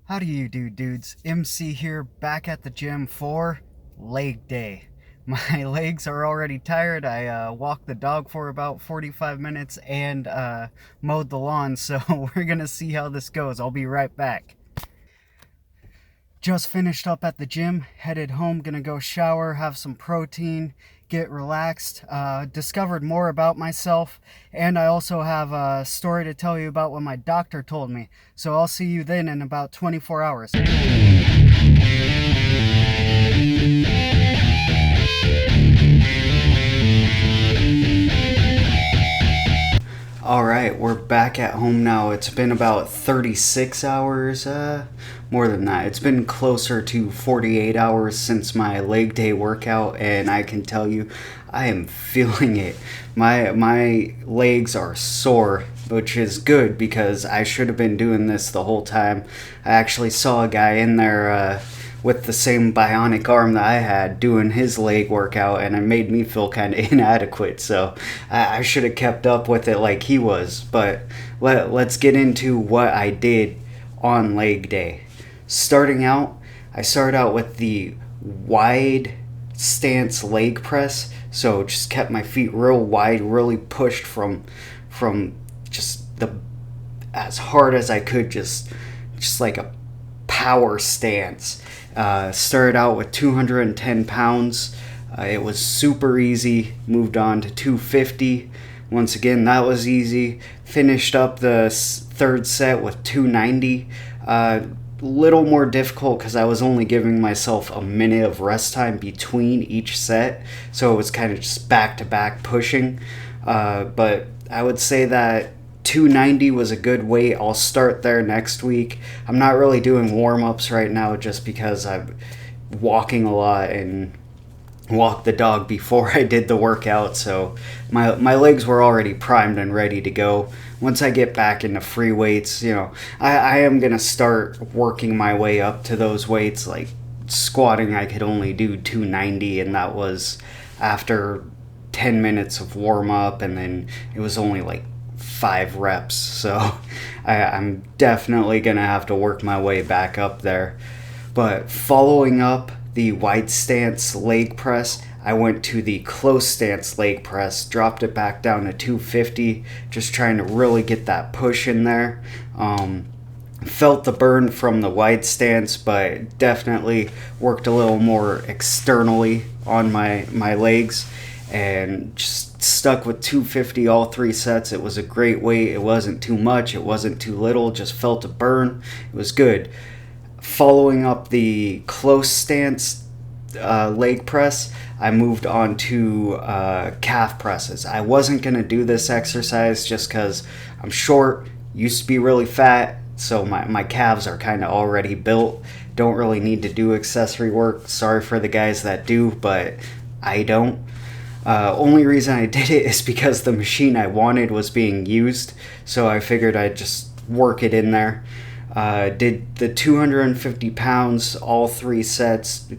How do you do, dudes? MC here, back at the gym for leg day. My legs are already tired. I walked the dog for about 45 minutes and mowed the lawn, so we're gonna see how this goes. I'll be right back. Just finished up at the gym, headed home, gonna go shower, have some protein, get relaxed. Discovered more about myself, and I also have a story to tell you about what my doctor told me. So I'll see you then in about 24 hours. All right, we're back at home now. It's been about 36 hours, more than that. It's been closer to 48 hours since my leg day workout, and I can tell you, I am feeling it. My legs are sore, which is good because I should have been doing this the whole time. I actually saw a guy in there, with the same bionic arm that I had doing his leg workout, and it made me feel kind of inadequate. So I should have kept up with it like he was. But let's get into what I did on leg day. I started out with the wide stance leg press. So just kept my feet real wide, really pushed from just the as hard as I could, just like a power stance. Started out with 210 pounds. It was super easy. Moved on to 250. Once again, that was easy. Finished up the third set with 290. Little more difficult because I was only giving myself a minute of rest time between each set, so it was kind of just back to back pushing. But I would say that 290 was a good weight. I'll start there next week. I'm not really doing warm-ups right now just because I'm walking a lot and walked the dog before I did the workout, so my legs were already primed and ready to go. Once I get back into free weights, I am going to start working my way up to those weights. Like squatting, I could only do 290, and that was after 10 minutes of warm-up, and then it was only like 5 reps, so I'm definitely gonna have to work my way back up there. But following up the wide stance leg press, I went to the close stance leg press, dropped it back down to 250, just trying to really get that push in there. Felt the burn from the wide stance, but definitely worked a little more externally on my legs, and just stuck with 250 all 3 sets. It was a great weight. It wasn't too much, it wasn't too little, just felt a burn. It was good. Following up the close stance leg press, I moved on to calf presses. I wasn't going to do this exercise just because I'm short, used to be really fat, so my calves are kind of already built. Don't really need to do accessory work. Sorry for the guys that do, but I don't. Only reason I did it is because the machine I wanted was being used, so I figured I'd just work it in there. Did the 250 pounds, all 3 sets,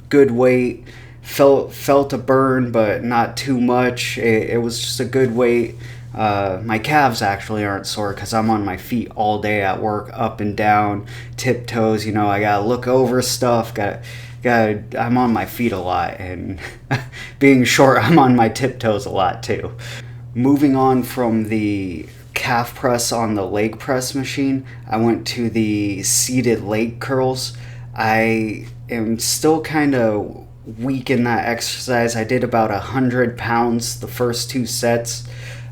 good weight. Felt a burn, but not too much. It was just a good weight. My calves actually aren't sore because I'm on my feet all day at work, up and down, tiptoes. I gotta look over stuff. I'm on my feet a lot, and being short, I'm on my tiptoes a lot too. Moving on from the calf press on the leg press machine, I went to the seated leg curls. I am still kind of weak in that exercise. I did about 100 pounds the first 2 sets.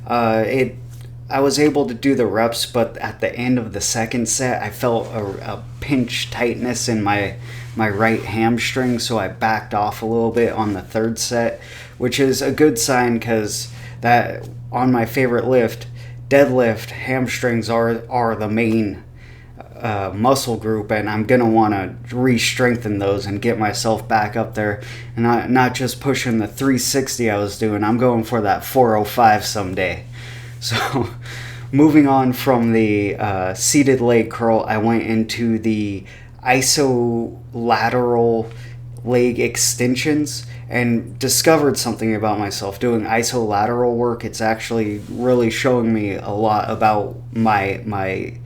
I was able to do the reps, but at the end of the second set, I felt a pinch tightness in my right hamstring, so I backed off a little bit on the third set, which is a good sign because that on my favorite lift, deadlift, hamstrings are the main muscle group, and I'm gonna want to re-strengthen those and get myself back up there, and not just pushing the 360 I was doing. I'm going for that 405 someday. So moving on from the seated leg curl, I went into the lateral leg extensions and discovered something about myself. Doing isolateral work, it's actually really showing me a lot about my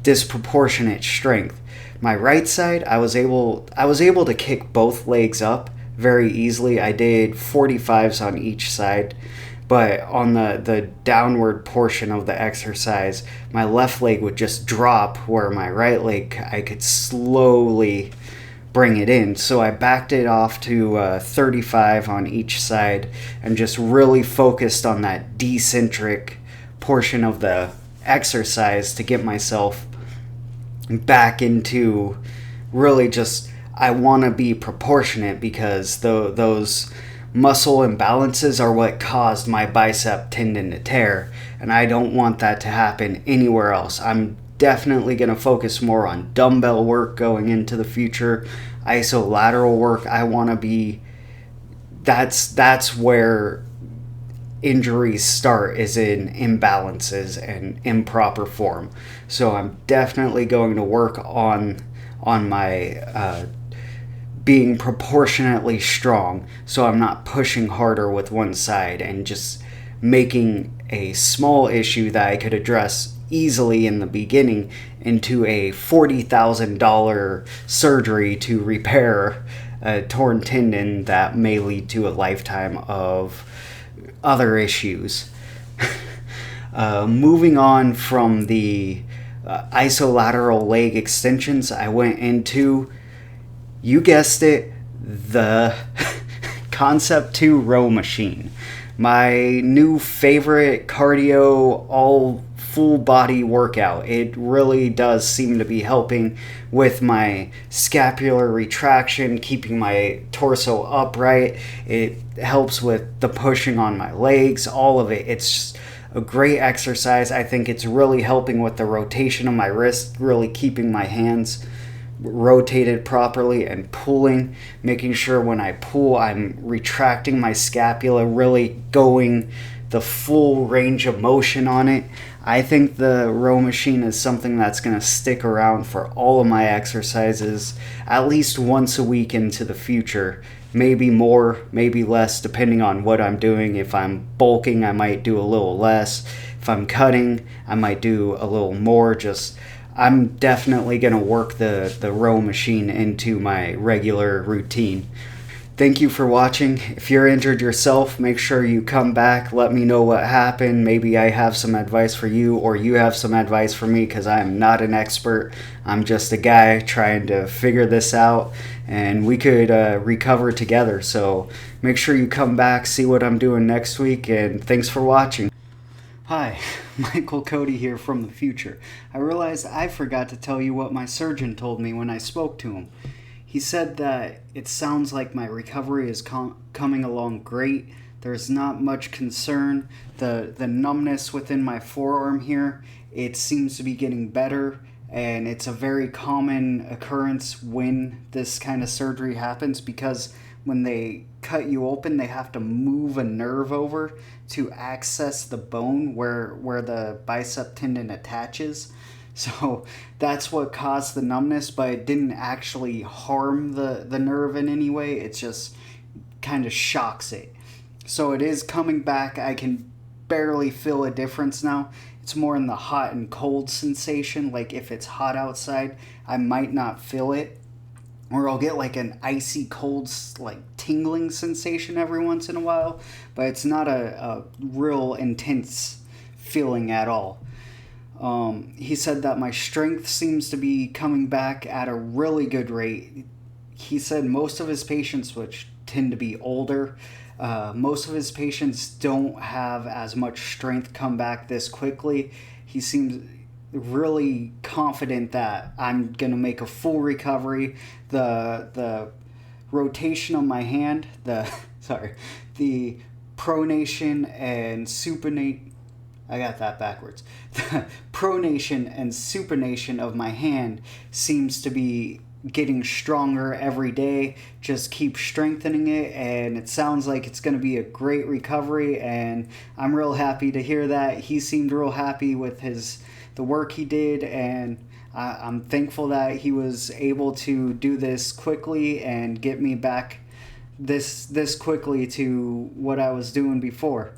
disproportionate strength. My right side, I was able to kick both legs up very easily. I did 45s on each side, but on the downward portion of the exercise, my left leg would just drop, where my right leg, I could slowly bring it in. So I backed it off to 35 on each side and just really focused on that decentric portion of the exercise to get myself back into really just, I want to be proportionate, because those muscle imbalances are what caused my bicep tendon to tear, and I don't want that to happen anywhere else. I'm definitely going to focus more on dumbbell work going into the future, isolateral work. I want to be, that's where injuries start, is in imbalances and improper form. So I'm definitely going to work on my being proportionately strong, so I'm not pushing harder with one side and just making a small issue that I could address easily in the beginning into a $40,000 surgery to repair a torn tendon that may lead to a lifetime of other issues. Moving on from the isolateral leg extensions, I went into, you guessed it, the Concept 2 row machine. My new favorite cardio, all full body workout. It really does seem to be helping with my scapular retraction, keeping my torso upright. It helps with the pushing on my legs, all of it. It's just a great exercise. I think it's really helping with the rotation of my wrist, really keeping my hands rotated properly and pulling, making sure when I pull I'm retracting my scapula, really going the full range of motion on it. I think the row machine is something that's going to stick around for all of my exercises at least once a week into the future. Maybe more, maybe less, depending on what I'm doing. If I'm bulking, I might do a little less. If I'm cutting, I might do a little more. Just, I'm definitely going to work the row machine into my regular routine. Thank you for watching. If you're injured yourself, make sure you come back. Let me know what happened. Maybe I have some advice for you, or you have some advice for me, because I am not an expert. I'm just a guy trying to figure this out, and we could recover together. So make sure you come back, see what I'm doing next week, and thanks for watching. Hi, Michael Cody here from the future. I realized I forgot to tell you what my surgeon told me when I spoke to him. He said that it sounds like my recovery is coming along great. There's not much concern. The numbness within my forearm here, it seems to be getting better, and it's a very common occurrence when this kind of surgery happens, because when they cut you open, they have to move a nerve over to access the bone where the bicep tendon attaches. So that's what caused the numbness, but it didn't actually harm the nerve in any way. It just kind of shocks it. So it is coming back. I can barely feel a difference now. It's more in the hot and cold sensation. Like if it's hot outside, I might not feel it. Or I'll get like an icy cold, like tingling sensation every once in a while. But it's not a real intense feeling at all. He said that my strength seems to be coming back at a really good rate. He said most of his patients, which tend to be older, most of his patients don't have as much strength come back this quickly. He seems really confident that I'm going to make a full recovery. The rotation of my hand, the pronation and supination, I got that backwards. The pronation and supination of my hand seems to be getting stronger every day. Just keep strengthening it, and it sounds like it's going to be a great recovery, and I'm real happy to hear that. He seemed real happy with the work he did, and I'm thankful that he was able to do this quickly and get me back this quickly to what I was doing before.